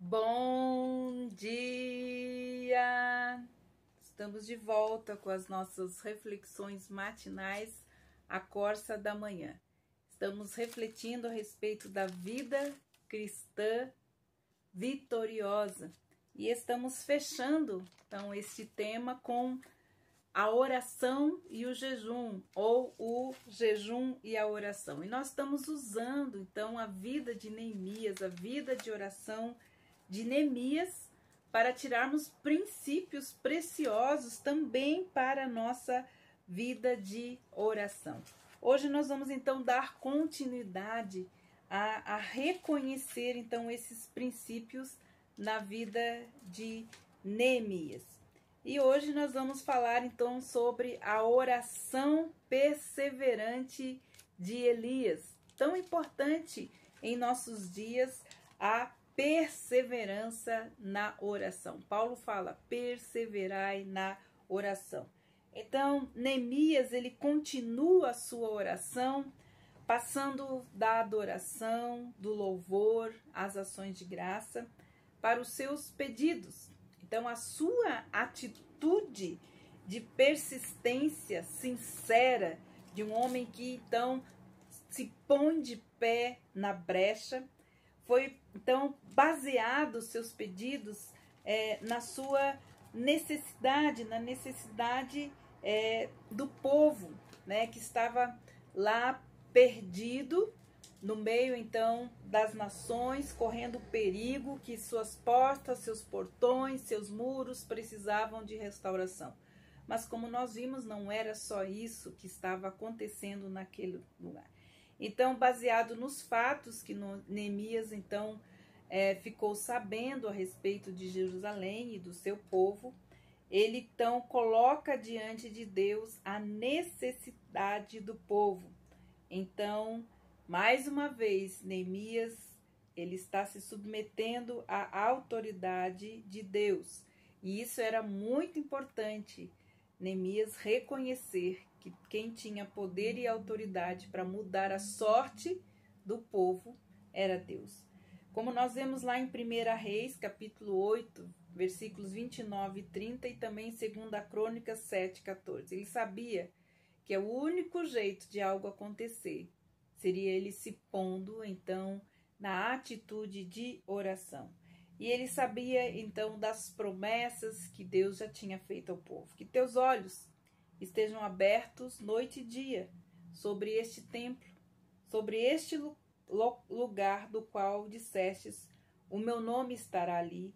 Bom dia! Estamos de volta com as nossas reflexões matinais, a Corsa da Manhã. Estamos refletindo a respeito da vida cristã vitoriosa e estamos fechando então este tema com a oração e o jejum, ou o jejum e a oração. E nós estamos usando então a vida de Neemias, a vida de oração de Neemias, para tirarmos princípios preciosos também para a nossa vida de oração. Hoje nós vamos então dar continuidade a reconhecer então esses princípios na vida de Neemias. E hoje nós vamos falar então sobre a oração perseverante de Elias, tão importante em nossos dias, a perseverança na oração. Paulo fala: perseverai na oração. Então, Neemias, ele continua a sua oração, passando da adoração, do louvor, às ações de graça, para os seus pedidos. Então, a sua atitude de persistência sincera, de um homem que então se põe de pé na brecha, foi então baseado os seus pedidos na sua necessidade, na necessidade do povo, né, que estava lá perdido no meio então das nações, correndo perigo, que suas portas, seus portões, seus muros precisavam de restauração. Mas como nós vimos, não era só isso que estava acontecendo naquele lugar. Então, baseado nos fatos que Neemias então ficou sabendo a respeito de Jerusalém e do seu povo, ele então coloca diante de Deus a necessidade do povo. Então, mais uma vez, Neemias, ele está se submetendo à autoridade de Deus. E isso era muito importante, Neemias reconhecer que quem tinha poder e autoridade para mudar a sorte do povo era Deus. Como nós vemos lá em 1 Reis, capítulo 8, versículos 29 e 30, e também em 2 Crônicas 7, 14. Ele sabia que o único jeito de algo acontecer seria ele se pondo, então, na atitude de oração. E ele sabia, então, das promessas que Deus já tinha feito ao povo. Que teus olhos estejam abertos noite e dia sobre este templo, sobre este lugar do qual dissestes: o meu nome estará ali,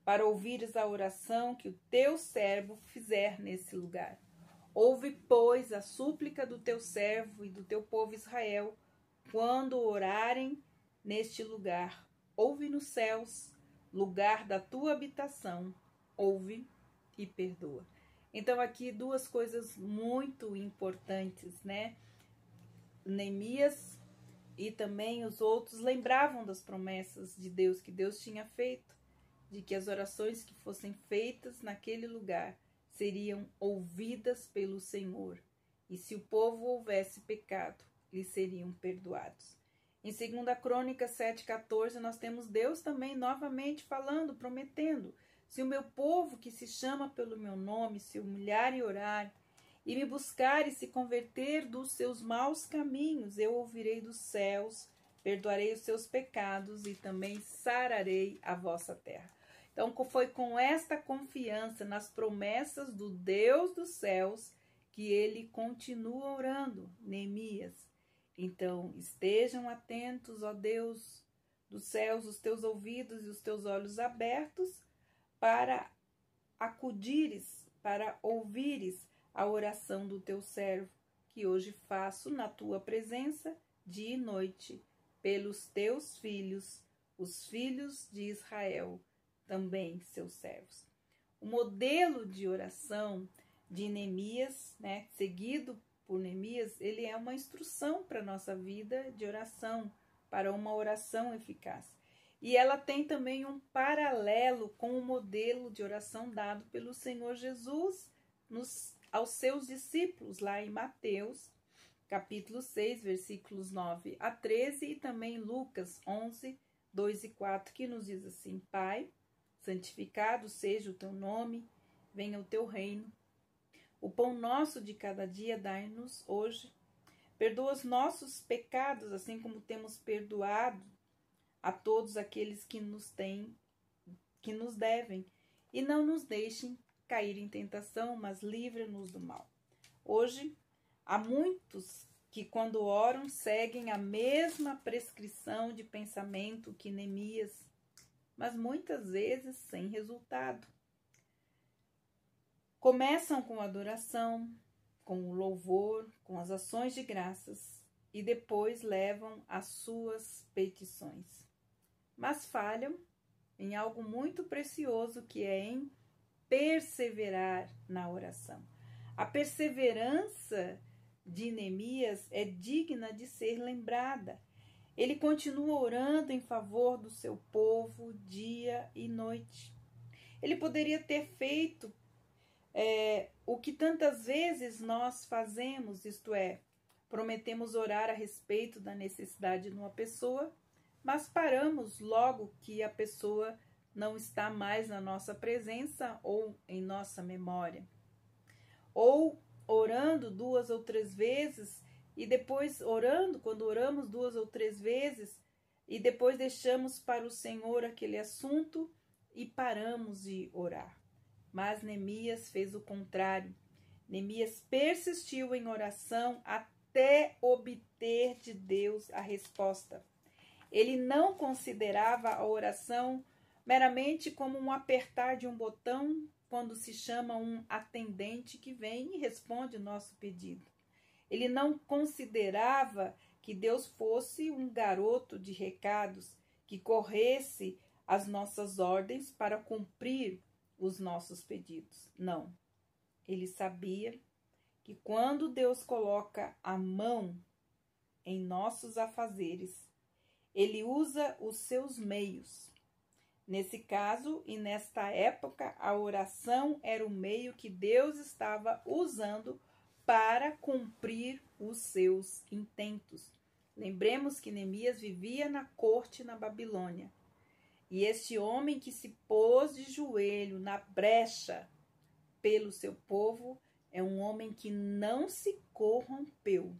para ouvires a oração que o teu servo fizer nesse lugar. Ouve, pois, a súplica do teu servo e do teu povo Israel, quando orarem neste lugar. Ouve nos céus, lugar da tua habitação, ouve e perdoa. Então, aqui duas coisas muito importantes, né? Neemias e também os outros lembravam das promessas de Deus, que Deus tinha feito, de que as orações que fossem feitas naquele lugar seriam ouvidas pelo Senhor. E se o povo houvesse pecado, lhes seriam perdoados. Em 2 Crônicas 7,14, nós temos Deus também novamente falando, prometendo: se o meu povo, que se chama pelo meu nome, se humilhar e orar, e me buscar e se converter dos seus maus caminhos, eu ouvirei dos céus, perdoarei os seus pecados e também sararei a vossa terra. Então, foi com esta confiança nas promessas do Deus dos céus que ele continua orando, Neemias. Então, estejam atentos, ó Deus dos céus, os teus ouvidos e os teus olhos abertos, para acudires, para ouvires a oração do teu servo, que hoje faço na tua presença, dia e noite, pelos teus filhos, os filhos de Israel, também seus servos. O modelo de oração de Neemias, né, seguido por Neemias, ele é uma instrução para a nossa vida de oração, para uma oração eficaz. E ela tem também um paralelo com o modelo de oração dado pelo Senhor Jesus aos seus discípulos, lá em Mateus, capítulo 6, versículos 9 a 13, e também Lucas 11, 2:4, que nos diz assim: Pai, santificado seja o teu nome, venha o teu reino. O pão nosso de cada dia dai-nos hoje. Perdoa os nossos pecados, assim como temos perdoado a todos aqueles que nos devem, e não nos deixem cair em tentação, mas livra-nos do mal. Hoje, há muitos que, quando oram, seguem a mesma prescrição de pensamento que Neemias, mas muitas vezes sem resultado. Começam com a adoração, com o louvor, com as ações de graças, e depois levam as suas petições. Mas falham em algo muito precioso, que é em perseverar na oração. A perseverança de Neemias é digna de ser lembrada. Ele continua orando em favor do seu povo dia e noite. Ele poderia ter feito o que tantas vezes nós fazemos, isto é, prometemos orar a respeito da necessidade de uma pessoa, mas paramos logo que a pessoa não está mais na nossa presença ou em nossa memória. Ou orando 2 ou 3 vezes e depois quando oramos 2 ou 3 vezes e depois deixamos para o Senhor aquele assunto e paramos de orar. Mas Neemias fez o contrário. Neemias persistiu em oração até obter de Deus a resposta. Ele não considerava a oração meramente como um apertar de um botão quando se chama um atendente que vem e responde o nosso pedido. Ele não considerava que Deus fosse um garoto de recados que corresse as nossas ordens para cumprir os nossos pedidos. Não. Ele sabia que quando Deus coloca a mão em nossos afazeres, Ele usa os seus meios. Nesse caso e nesta época, a oração era o meio que Deus estava usando para cumprir os seus intentos. Lembremos que Neemias vivia na corte na Babilônia. E este homem que se pôs de joelho na brecha pelo seu povo é um homem que não se corrompeu.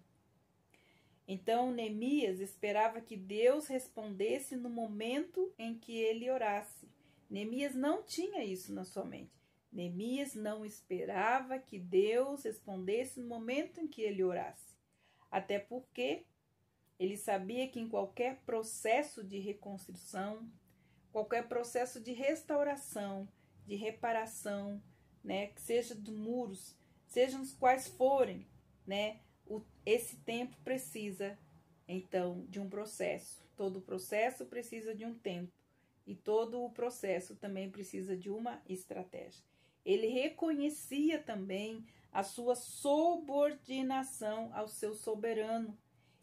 Então, Neemias esperava que Deus respondesse no momento em que ele orasse. Neemias não tinha isso na sua mente. Neemias não esperava que Deus respondesse no momento em que ele orasse. Até porque ele sabia que em qualquer processo de reconstrução, qualquer processo de restauração, de reparação, né, que seja de muros, sejam os quais forem, né, esse tempo precisa, então, de um processo. Todo processo precisa de um tempo. E todo o processo também precisa de uma estratégia. Ele reconhecia também a sua subordinação ao seu soberano.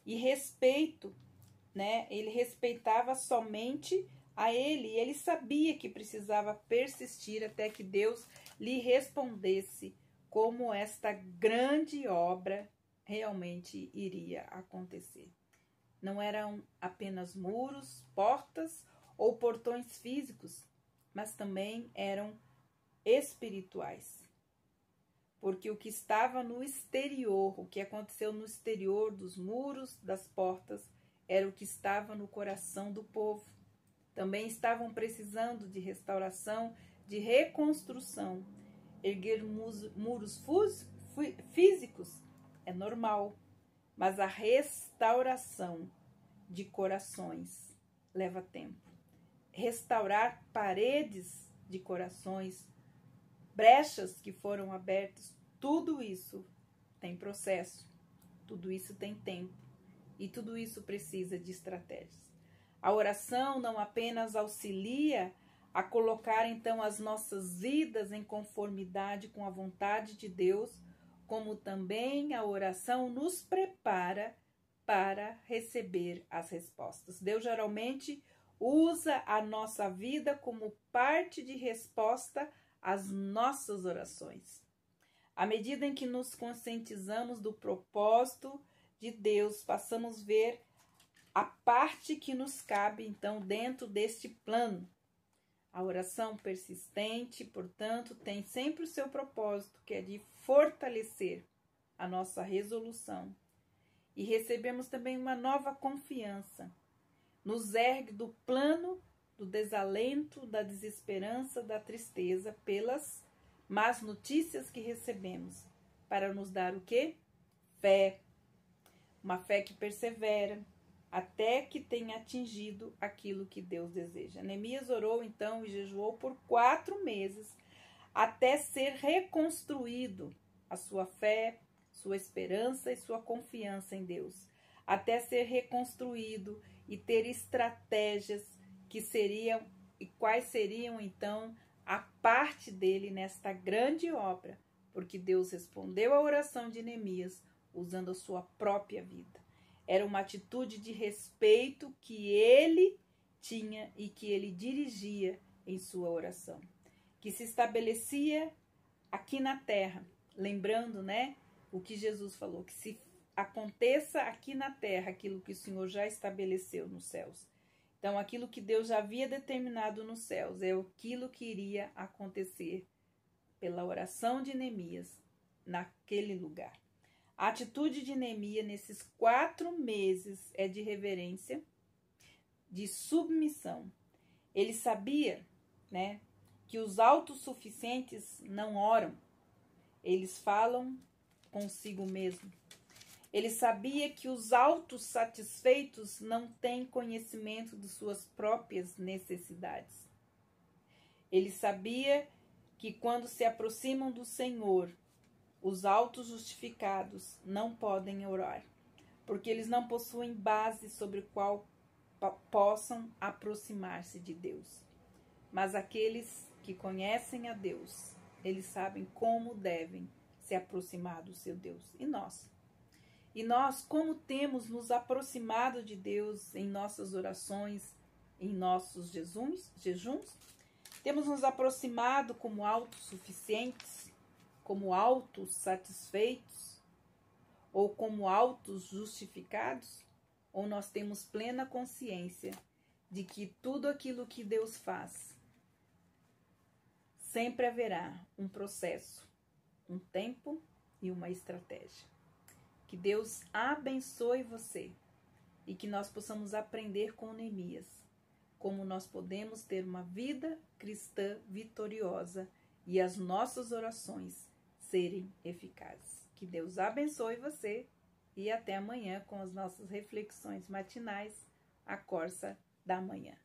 E respeito, né? Ele respeitava somente a ele. E ele sabia que precisava persistir até que Deus lhe respondesse como esta grande obra realmente iria acontecer. Não eram apenas muros, portas ou portões físicos, mas também eram espirituais. Porque o que estava no exterior, o que aconteceu no exterior dos muros, das portas, era o que estava no coração do povo. Também estavam precisando de restauração, de reconstrução. Erguer muros físicos é normal, mas a restauração de corações leva tempo. Restaurar paredes de corações, brechas que foram abertas, tudo isso tem processo, tudo isso tem tempo e tudo isso precisa de estratégias. A oração não apenas auxilia a colocar então as nossas vidas em conformidade com a vontade de Deus, como também a oração nos prepara para receber as respostas. Deus geralmente usa a nossa vida como parte de resposta às nossas orações. À medida em que nos conscientizamos do propósito de Deus, passamos a ver a parte que nos cabe, então, dentro deste plano. A oração persistente, portanto, tem sempre o seu propósito, que é de fortalecer a nossa resolução. E recebemos também uma nova confiança. Nos ergue do plano do desalento, da desesperança, da tristeza, pelas más notícias que recebemos, para nos dar o quê? Fé. Uma fé que persevera, até que tenha atingido aquilo que Deus deseja. Neemias orou então e jejuou por 4 meses, até ser reconstruído a sua fé, sua esperança e sua confiança em Deus. Até ser reconstruído e ter estratégias que seriam, e quais seriam então a parte dele nesta grande obra, porque Deus respondeu à oração de Neemias usando a sua própria vida. Era uma atitude de respeito que ele tinha e que ele dirigia em sua oração, que se estabelecia aqui na terra, lembrando, né, o que Jesus falou, que se aconteça aqui na terra aquilo que o Senhor já estabeleceu nos céus. Então, aquilo que Deus já havia determinado nos céus é aquilo que iria acontecer pela oração de Neemias naquele lugar. A atitude de Neemias nesses 4 meses é de reverência, de submissão. Ele sabia, né, que os autossuficientes não oram, eles falam consigo mesmo. Ele sabia que os autossatisfeitos não têm conhecimento de suas próprias necessidades. Ele sabia que quando se aproximam do Senhor, os autojustificados não podem orar, porque eles não possuem base sobre a qual possam aproximar-se de Deus. Mas aqueles que conhecem a Deus, eles sabem como devem se aproximar do seu Deus. E nós, como temos nos aproximado de Deus em nossas orações, em nossos jejuns, temos nos aproximado como autossuficientes, como autossatisfeitos ou como autojustificados? Ou nós temos plena consciência de que tudo aquilo que Deus faz, sempre haverá um processo, um tempo e uma estratégia. Que Deus abençoe você e que nós possamos aprender com Neemias como nós podemos ter uma vida cristã vitoriosa e as nossas orações serem eficazes. Que Deus abençoe você e até amanhã com as nossas reflexões matinais, a Corsa da Manhã.